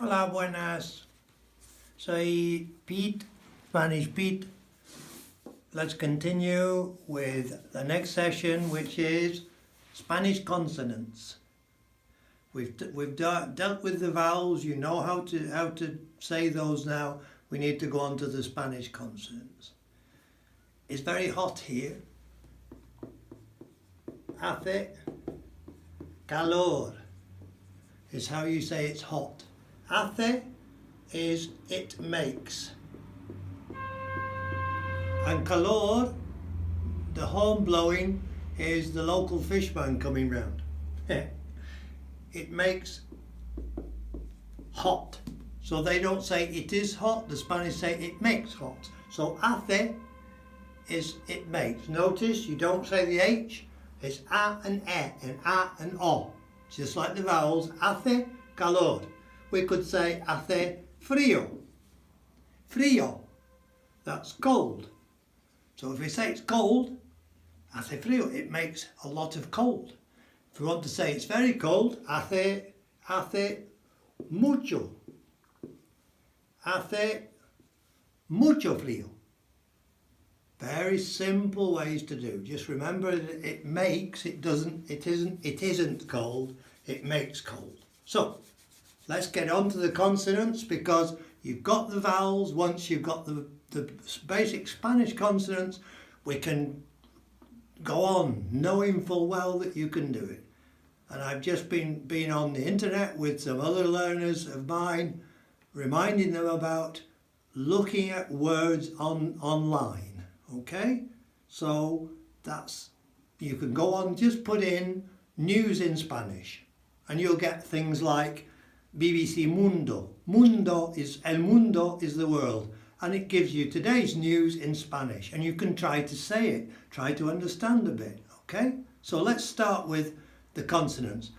Hola, buenas. Soy Pete, Spanish Pete. Let's continue with the next session, which is Spanish consonants. We've dealt with the vowels. You know how to say those now. We need to go on to the Spanish consonants. It's very hot here. Hace calor is how you say it's hot. Hace is it makes. And calor, the horn blowing, is the local fishman coming round. It makes hot. So they don't say it is hot, the Spanish say it makes hot. So hace is it makes. Notice you don't say the H, it's A and E and A and O. Just like the vowels, hace calor. We could say hace frío. Frío, that's cold. So if we say it's cold, hace frío, it makes a lot of cold. If we want to say it's very cold, hace mucho. Hace mucho frío. Very simple ways to do. Just remember that it makes, it isn't cold, it makes cold. So, let's get on to the consonants, because you've got the vowels. Once you've got the basic Spanish consonants, we can go on knowing full well that you can do it. And I've just been on the internet with some other learners of mine, reminding them about looking at words online. Okay, so you can go on, just put in news in Spanish and you'll get things like BBC Mundo. El mundo is the world, and it gives you today's news in Spanish, and you can try to say it, try to understand a bit. Okay, so let's start with the consonants.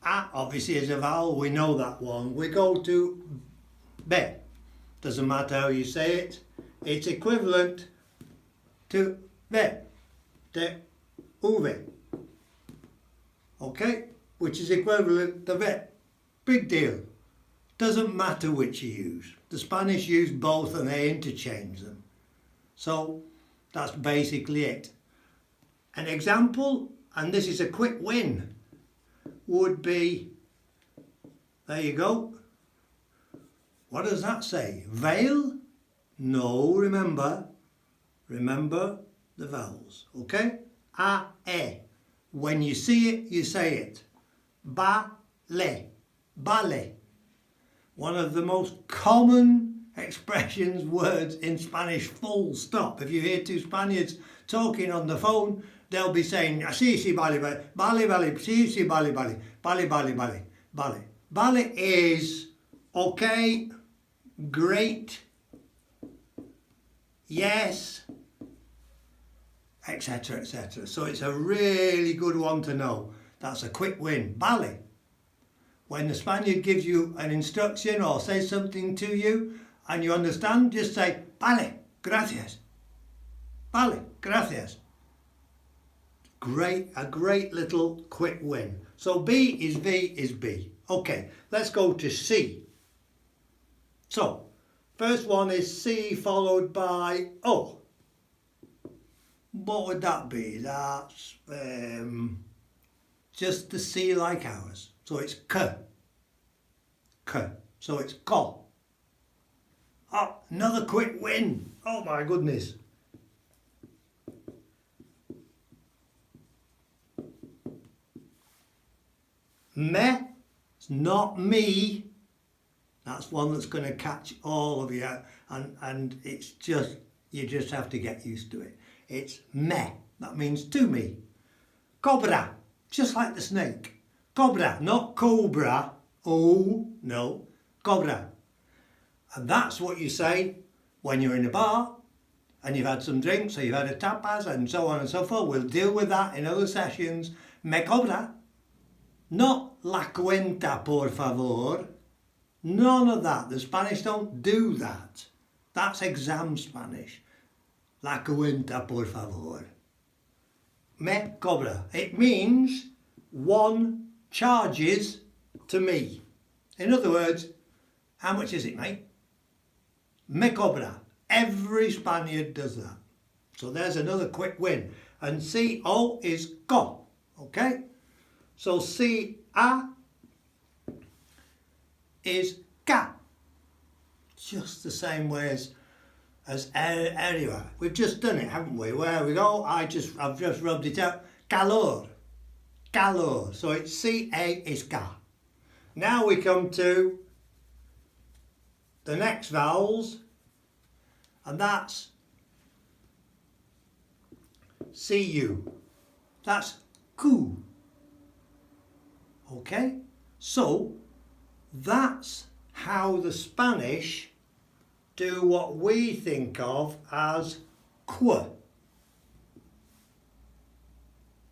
A obviously is a vowel, we know that one. We go to B. Doesn't matter how you say it, it's equivalent to V, de V, okay, which is equivalent to V. Big deal. Doesn't matter which you use. The Spanish use both and they interchange them. So that's basically it. An example, and this is a quick win, would be, there you go. What does that say? Veil? No, remember the vowels, okay? A, E. When you see it, you say it. Ba, le, bale. One of the most common expressions, words in Spanish, full stop. If you hear two Spaniards talking on the phone, they'll be saying, sí, sí, vale, vale, vale, vale, sí, sí, vale, vale, vale, vale, vale, vale. Vale is okay, great, yes, etc., etc. So it's a really good one to know. That's a quick win. Vale. When the Spaniard gives you an instruction or says something to you and you understand, just say, vale, gracias. Vale, gracias. A great little quick win. So B is V is B. Okay, let's go to C. So, first one is C followed by O. What would that be? That's just the C like ours. So it's K. So it's ko. Oh, another quick win. Oh my goodness. Me. It's not me. That's one that's going to catch all of you, and it's just, you just have to get used to it. It's me. That means to me. Cobra. Just like the snake. Cobra, not cobra. Oh, no. Cobra. And that's what you say when you're in a bar and you've had some drinks, or you've had a tapas and so on and so forth. We'll deal with that in other sessions. Me cobra. Not la cuenta, por favor. None of that. The Spanish don't do that. That's exam Spanish. La cuenta, por favor. Me cobra. It means one charges to me. In other words, How much is it, mate? Me cobra. Every Spaniard does that. So there's another quick win. And C-O is co. Okay? So C-A is ca. Just the same way as anywhere. We've just done it, haven't we? Where we go, I've just rubbed it out. Calor. Calor. So it's C-A is ca. Now we come to the next vowels, and that's C-U. That's cu. Okay? So that's how the Spanish do what we think of as qu.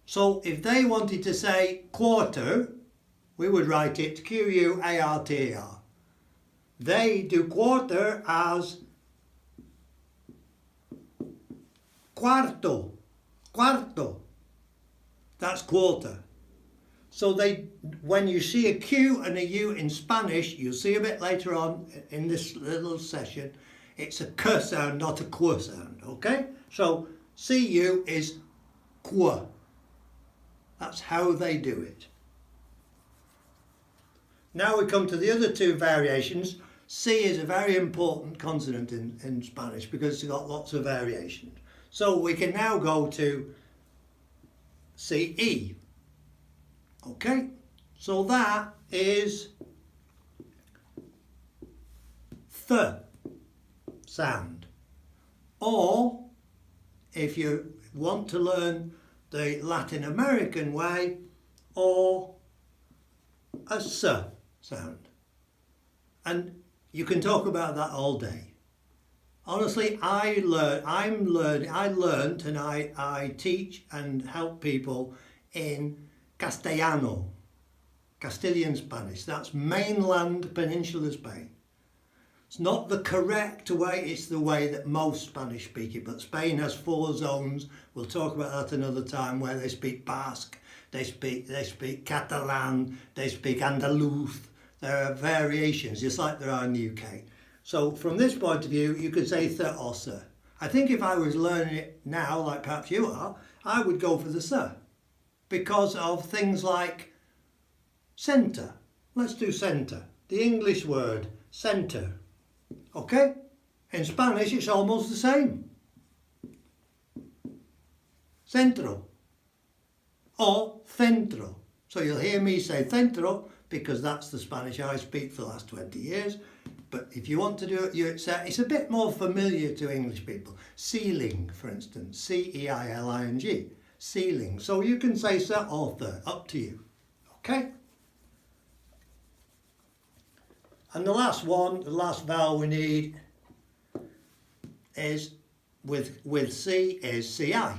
So if they wanted to say quarter, we would write it Q-U-A-R-T-E-R. They do quarter as cuarto. Cuarto. That's quarter. So when you see a Q and a U in Spanish, you'll see a bit later on in this little session, it's a K sound, not a Q sound, okay? So CU is Q. That's how they do it. Now we come to the other two variations. C is a very important consonant in Spanish because it's got lots of variations. So we can now go to CE. Okay, so that is th sound. Or if you want to learn the Latin American way, or a s sound. And you can talk about that all day. Honestly, I learned and I teach and help people in Castellano, Castilian Spanish. That's mainland Peninsular Spain. It's not the correct way, it's the way that most Spanish speak it, but Spain has 4 zones. We'll talk about that another time, where they speak Basque, they speak Catalan, they speak Andaluz. There are variations, just like there are in the UK. So from this point of view, you could say th or s. I think if I was learning it now, like perhaps you are, I would go for the s, because of things like centre. Let's do centre. The English word, centre. Okay? In Spanish, it's almost the same. Centro. Or centro. So you'll hear me say centro, because that's the Spanish I speak for the last 20 years. But if you want to do it, it's a bit more familiar to English people. Ceiling, for instance. C-E-I-L-I-N-G. Ceiling. So you can say s or th, up to you. Okay? And the last one, the last vowel we need is with C is CI.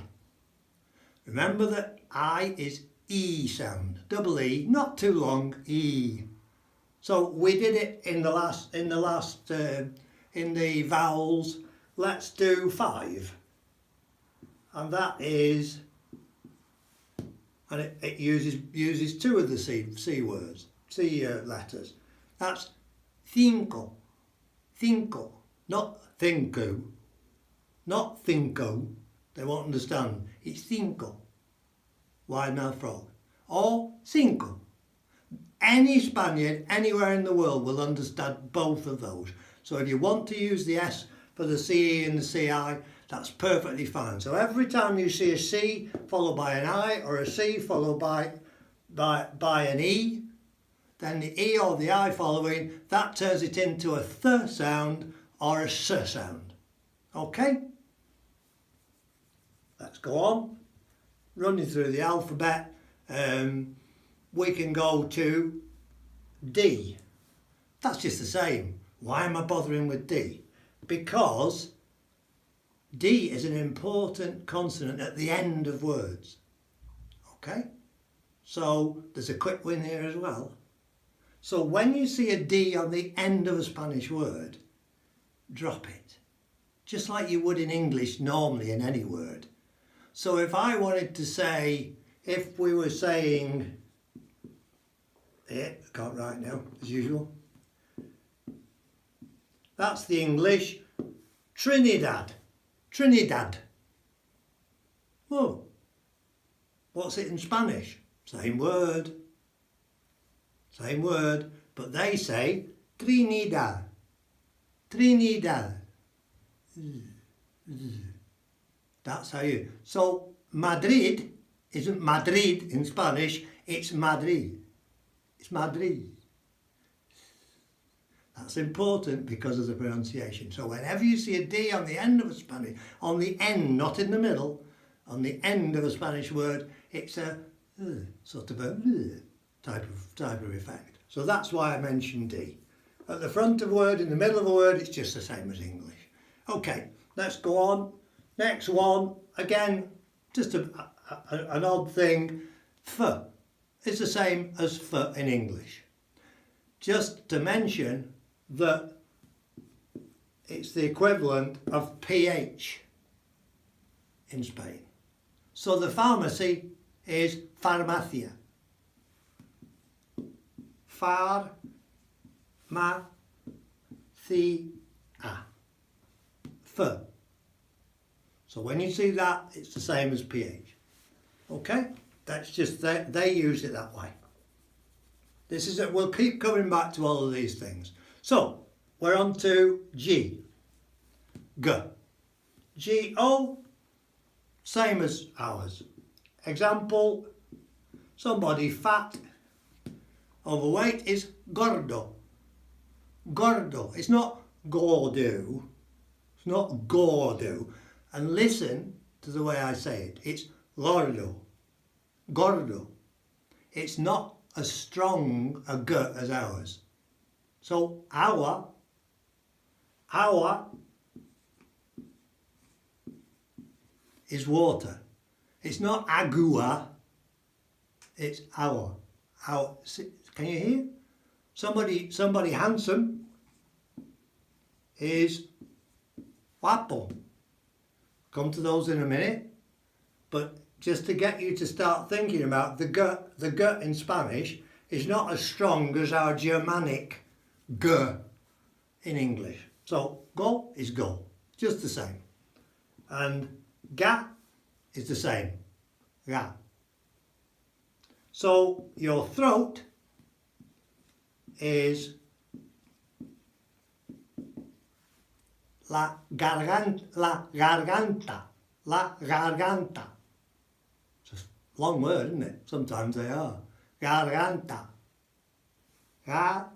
Remember that I is E sound, double E, not too long, E. So we did it in the vowels. Let's do 5, and that is, and it uses 2 of the C words, C letters. That's cinco, cinco, not cinco, not cinco. They won't understand. It's cinco. Wide mouth frog. Or cinco. Any Spaniard anywhere in the world will understand both of those. So if you want to use the S for the CE and the CI, that's perfectly fine. So every time you see a C followed by an I, or a C followed by an E, then the E or the I following, that turns it into a th sound or a s sound. Okay? Let's go on. Running through the alphabet, we can go to D. That's just the same. Why am I bothering with D? Because D is an important consonant at the end of words. Okay? So there's a quick win here as well. So when you see a D on the end of a Spanish word, drop it. Just like you would in English normally in any word. So if I wanted to say, if we were saying, I can't write now, as usual. That's the English. Trinidad. Trinidad. Oh, what's it in Spanish? Same word. Same word, but they say Trinidad. Trinidad. That's how you... So Madrid isn't Madrid in Spanish, it's Madrid. It's Madrid. That's important because of the pronunciation. So whenever you see a D on the end of a Spanish, on the end, not in the middle, on the end of a Spanish word, it's a sort of a type of effect. So that's why I mentioned D. At the front of a word, in the middle of a word, it's just the same as English. Okay, let's go on. Next one, again, just an odd thing. F is the same as F in English. Just to mention that it's the equivalent of PH in Spain. So the pharmacy is farmacia. Farmacia. F. So when you see that, it's the same as PH. Okay? That's just, they use it that way. This is it. We'll keep coming back to all of these things. So, we're on to G. G. G-O, same as ours. Example, somebody fat, overweight is gordo. Gordo. It's not gordo. It's not gordo. And listen to the way I say it. It's gordo. Gordo. It's not as strong a G as ours. So our is water. It's not agua, it's our. Can you hear? Somebody handsome is guapo. Come to those in a minute, but just to get you to start thinking about the G in Spanish is not as strong as our Germanic G in English. So go is go, just the same. And ga is the same, ga. So your throat is la garganta, la garganta, la garganta. It's a long word, isn't it? Sometimes they are. Garganta. Garganta.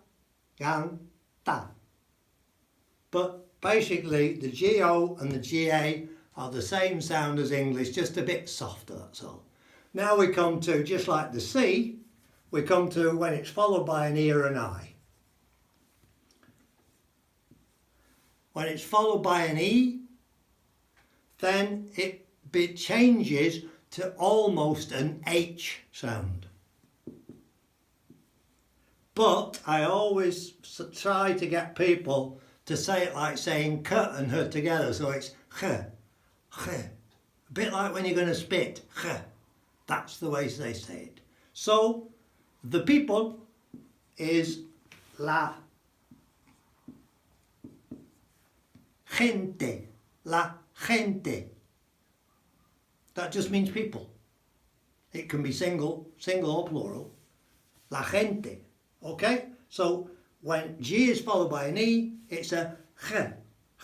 But basically the G-O and the G-A are the same sound as English, just a bit softer, that's all. Now we come to, just like the C, we come to when it's followed by an E or an I. When it's followed by an E, then it changes to almost an H sound. But I always try to get people to say it like saying K and H together, so it's H, H. A bit like when you're going to spit, H. That's the way they say it. So, the people is la gente, la gente. That just means people. It can be single or plural. La gente. Okay? So when G is followed by an E, it's a H,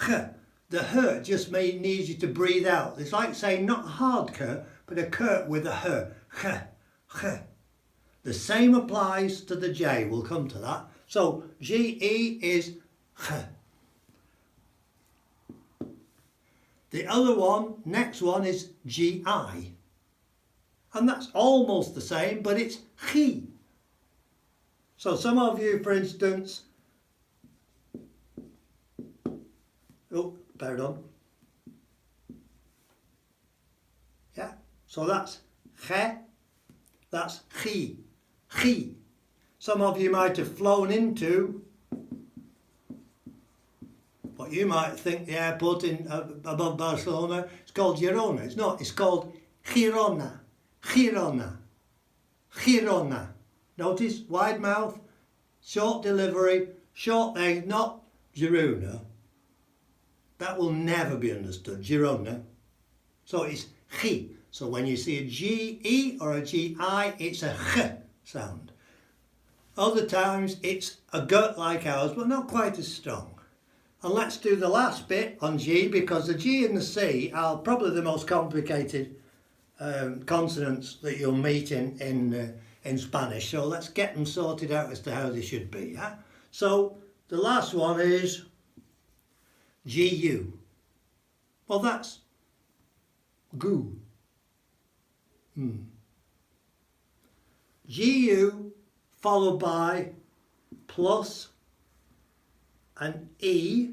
H. The H just needs you to breathe out. It's like saying not a hard K, but a K with a H. H, H. The same applies to the J. We'll come to that. So G-E is H. The other one, next one is G-I. And that's almost the same, but it's chi. So some of you, for instance, oh, pardon. Yeah, so that's che, that's chi, chi. Some of you might have flown into what you might think the airport in above Barcelona, it's called Girona. It's not, it's called Girona, Girona, Girona. Notice, wide mouth, short delivery, short legs, not Girona, That will never be understood. Girona. So it's chi. So when you see a GE or a GI, it's a ch sound. Other times it's a gut like ours, but not quite as strong. And let's do the last bit on G, because the G and the C are probably the most complicated consonants that you'll meet in Spanish. So let's get them sorted out as to how they should be. Yeah? So the last one is GU. Well, that's goo. GU followed by plus an E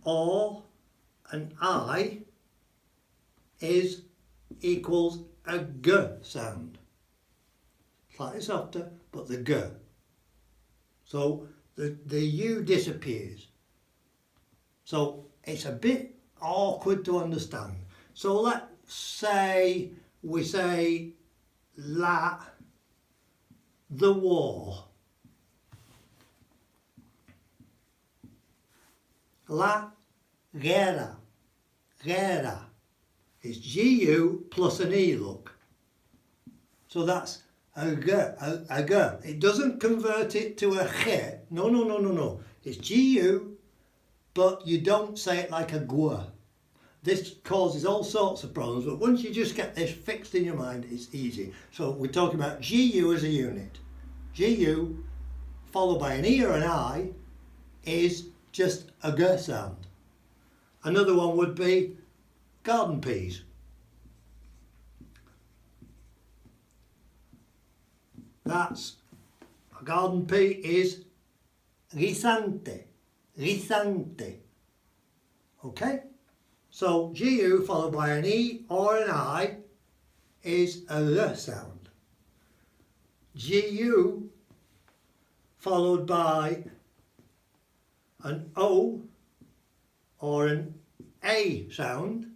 or an I is equals a G sound. Slightly softer, but the G. So the U disappears. So it's a bit awkward to understand. So let's say we say the war. La guerra. Guerra. It's GU plus an E, look. So that's a G. It doesn't convert it to a Ch. No. It's GU, but you don't say it like a gua. This causes all sorts of problems, but once you just get this fixed in your mind, it's easy. So we're talking about GU as a unit. GU followed by an E or an I is just a G sound. Another one would be garden peas. That's a garden pea is guisante. Guisante. Okay? So GU followed by an E or an I is a R sound. GU followed by an O or an A sound,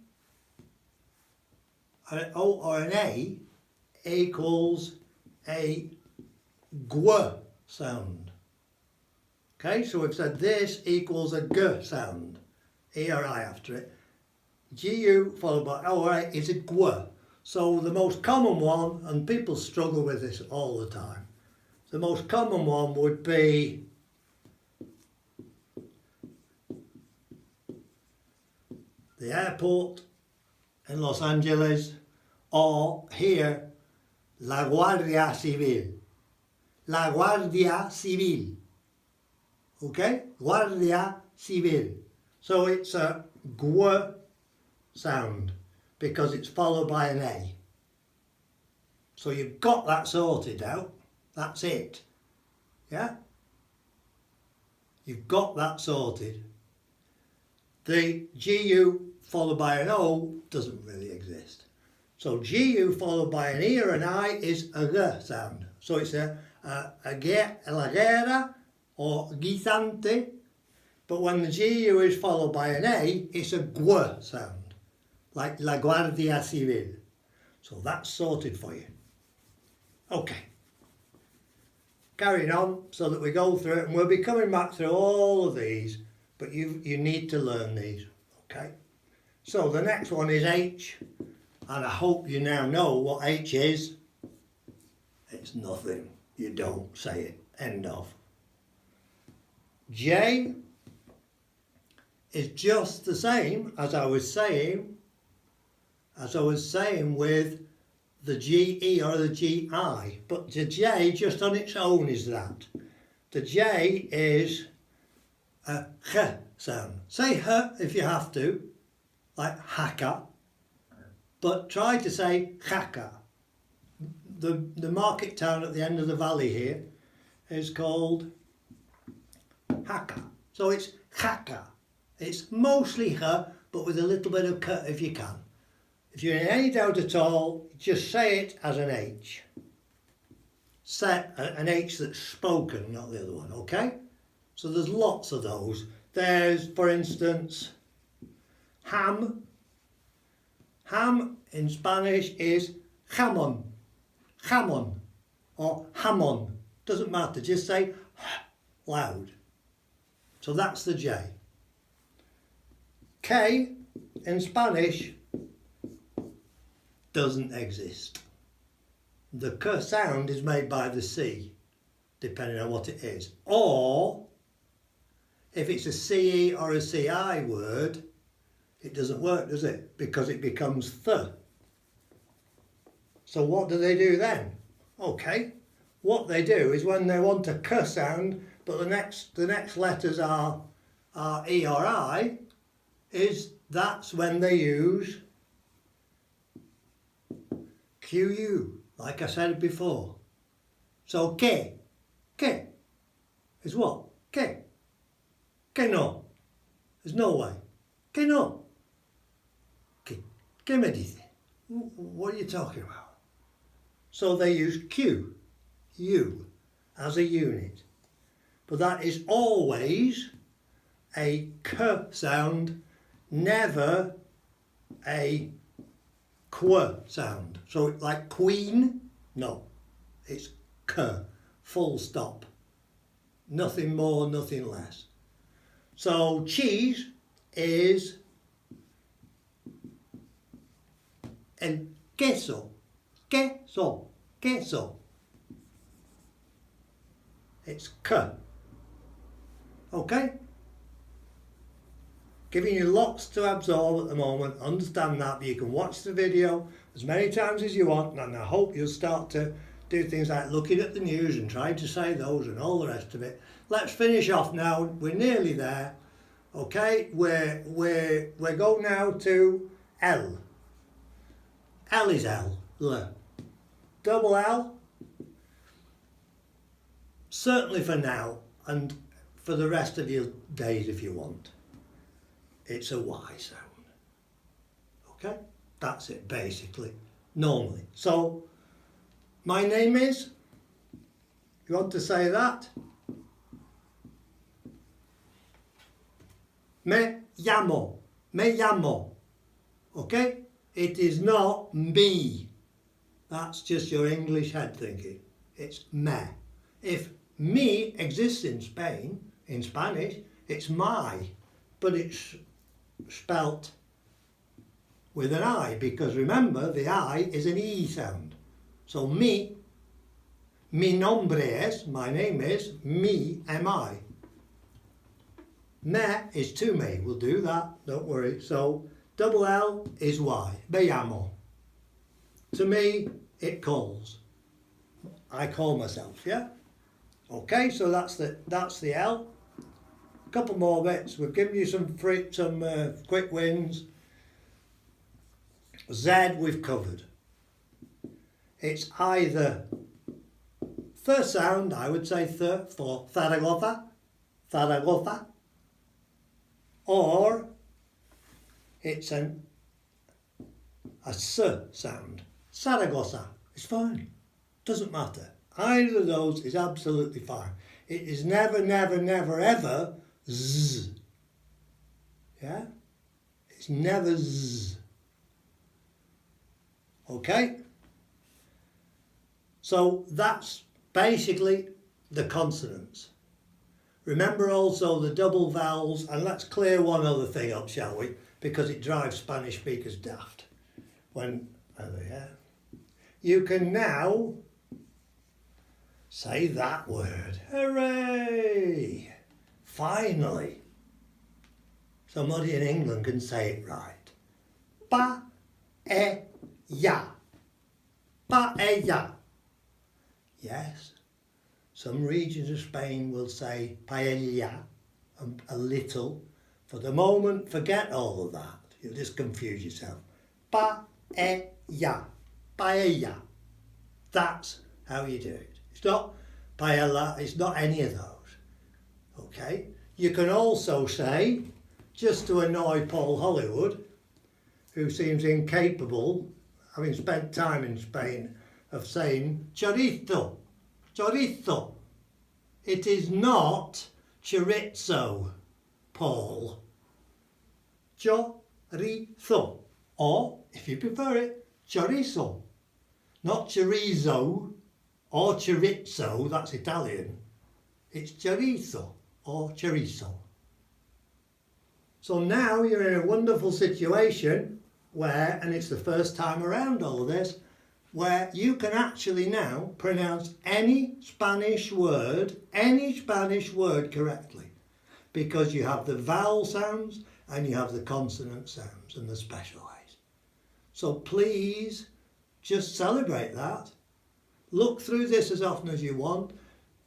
an O or an A equals a GW sound. Okay, so we've said this equals a G sound, E or I after it. GU followed by O or A is a GW. So the most common one, and people struggle with this all the time, the most common one would be the airport in Los Angeles, or here, La Guardia Civil. La Guardia Civil. Okay? Guardia Civil. So it's a GW sound because it's followed by an A. So you've got that sorted out. That's it. Yeah? You've got that sorted. The GU followed by an O doesn't really exist. So GU followed by an E or an I is a G sound. So it's a la guerra or guisante. But when the GU is followed by an A, it's a GW sound, like La Guardia Civil. So that's sorted for you. Okay. Carrying on so that we go through it, and we'll be coming back through all of these, but you need to learn these, okay? So the next one is H, and I hope you now know what H is. It's nothing. You don't say it. End of. J is just the same as I was saying with the GE or the GI, but the J just on its own is that. The J is a H sound. Say H if you have to, like haka, but try to say haka. The market town at the end of the valley here is called Haka. So it's haka. It's mostly H, but with a little bit of K if you can. If you're in any doubt at all, just say it as an H. Say an H that's spoken, not the other one, okay? So there's lots of those. There's, for instance, ham. Ham in Spanish is jamón. Jamón or jamón. Doesn't matter, just say loud. So that's the J. K in Spanish doesn't exist. The K sound is made by the C, depending on what it is. Or, if it's a CE or a CI word, it doesn't work, does it? Because it becomes th. So what do they do then? Okay, what they do is when they want a K sound, but the next letters are E or I, that's when they use QU, like I said before. So que is what? Que no. There's no way. Que no. Que me dice? What are you talking about? So they use Q, U, as a unit. But that is always a K sound, never a Qu sound. So like queen, no, it's K, full stop. Nothing more, nothing less. So cheese is el queso, queso. It's K. Okay? Giving you lots to absorb at the moment, understand that, but you can watch the video as many times as you want, and I hope you'll start to do things like looking at the news and trying to say those and all the rest of it. Let's finish off now, we're nearly there. Okay, we go now to L. L is L, L. Double L, certainly for now, and for the rest of your days if you want. It's a Y sound. Okay? That's it, basically, normally. So, my name is, you want to say that? Me llamo. Okay? It is not me. That's just your English head thinking. It's me. If me exists in Spain, in Spanish, it's my, but it's spelt with an I, because remember, the I is an E sound. So mi nombre es, my name is, mi am I. Me is to me, we'll do that, don't worry. So double L is Y, me llamo. To me, it calls. I call myself, yeah? Okay, so that's the L. A couple more bits. We've given you some quick wins. Z we've covered. It's either th sound, I would say th for Zaragoza, or it's a s sound, Saragossa. It's fine, doesn't matter. Either of those is absolutely fine. It is never, ever z. Yeah? It's never z. Okay? So that's basically the consonants. Remember also the double vowels, and let's clear one other thing up, shall we? Because it drives Spanish speakers daft. You can now say that word. Hooray! Finally, somebody in England can say it right. Paella. Paella. Yes, some regions of Spain will say paella a little. For the moment, forget all of that. You'll just confuse yourself. Paella. Paella. That's how you do it. It's not paella, it's not any of those. Okay? You can also say, just to annoy Paul Hollywood, who seems incapable, having spent time in Spain, of saying chorizo. Chorizo. It is not chorizo, Paul. Chorizo. Or, if you prefer it, chorizo. Not chorizo or chorizo, that's Italian. It's chorizo or chorizo. So now you're in a wonderful situation where, and it's the first time around all of this, where you can actually now pronounce any Spanish word correctly, because you have the vowel sounds and you have the consonant sounds and the special A's. So please just celebrate that. Look through this as often as you want.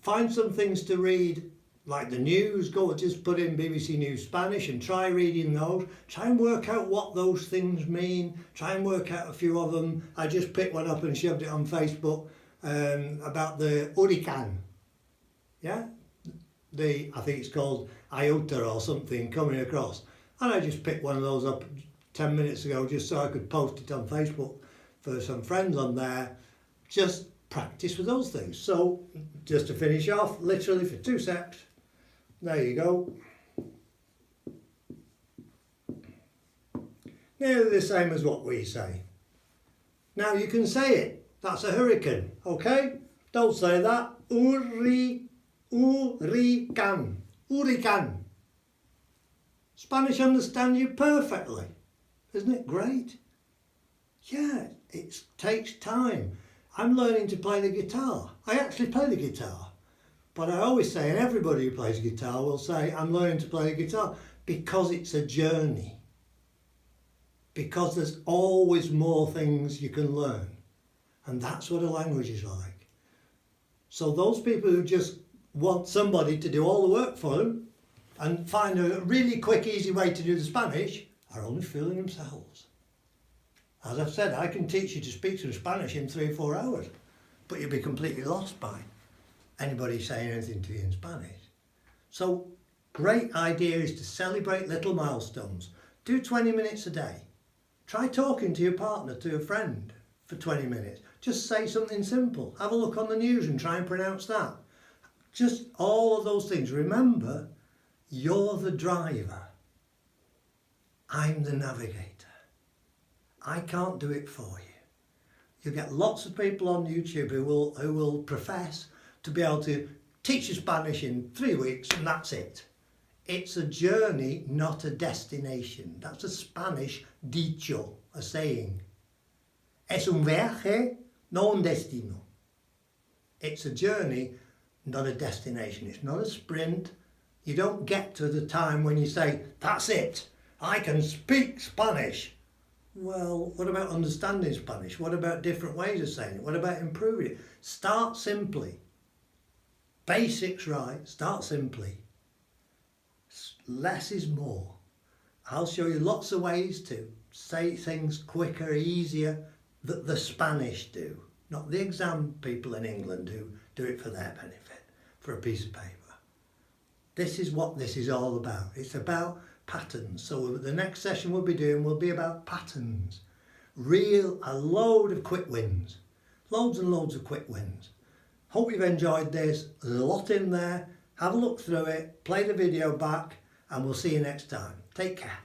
Find some things to read, like the news. Go just put in BBC News Spanish and try reading those. Try and work out what those things mean. Try and work out a few of them. I just picked one up and shoved it on Facebook about the hurricane. Yeah? I think it's called Iota or something coming across. And I just picked one of those up 10 minutes ago just so I could post it on Facebook for some friends on there. Just practice with those things. So just to finish off, literally for 2 secs, there you go. Nearly the same as what we say. Now you can say it. That's a hurricane, okay? Don't say that. Hurricane. Hurricane. Spanish understand you perfectly. Isn't it great? Yeah, it takes time. I'm learning to play the guitar. I actually play the guitar. But I always say, and everybody who plays guitar will say, I'm learning to play the guitar, because it's a journey. Because there's always more things you can learn. And that's what a language is like. So those people who just want somebody to do all the work for them and find a really quick, easy way to do the Spanish are only fooling themselves. As I've said, I can teach you to speak some Spanish in 3 or 4 hours, but you'll be completely lost by anybody saying anything to you in Spanish. So, great idea is to celebrate little milestones. Do 20 minutes a day. Try talking to your partner, to a friend, for 20 minutes. Just say something simple. Have a look on the news and try and pronounce that. Just all of those things. Remember, you're the driver. I'm the navigator. I can't do it for you. You get lots of people on YouTube who will profess to be able to teach you Spanish in 3 weeks and that's it. It's a journey, not a destination. That's a Spanish dicho, a saying. Es un viaje, no un destino. It's a journey, not a destination. It's not a sprint. You don't get to the time when you say, that's it, I can speak Spanish. Well, what about understanding Spanish? What about different ways of saying it? What about improving it? Start simply. Basics right, start simply. Less is more. I'll show you lots of ways to say things quicker, easier, that the Spanish do. Not the exam people in England who do it for their benefit, for a piece of paper. This is what this is all about. It's about patterns. So the next session we'll be doing will be about patterns. A load of quick wins. Loads and loads of quick wins. Hope you've enjoyed this. There's a lot in there. Have a look through it, play the video back, and we'll see you next time. Take care.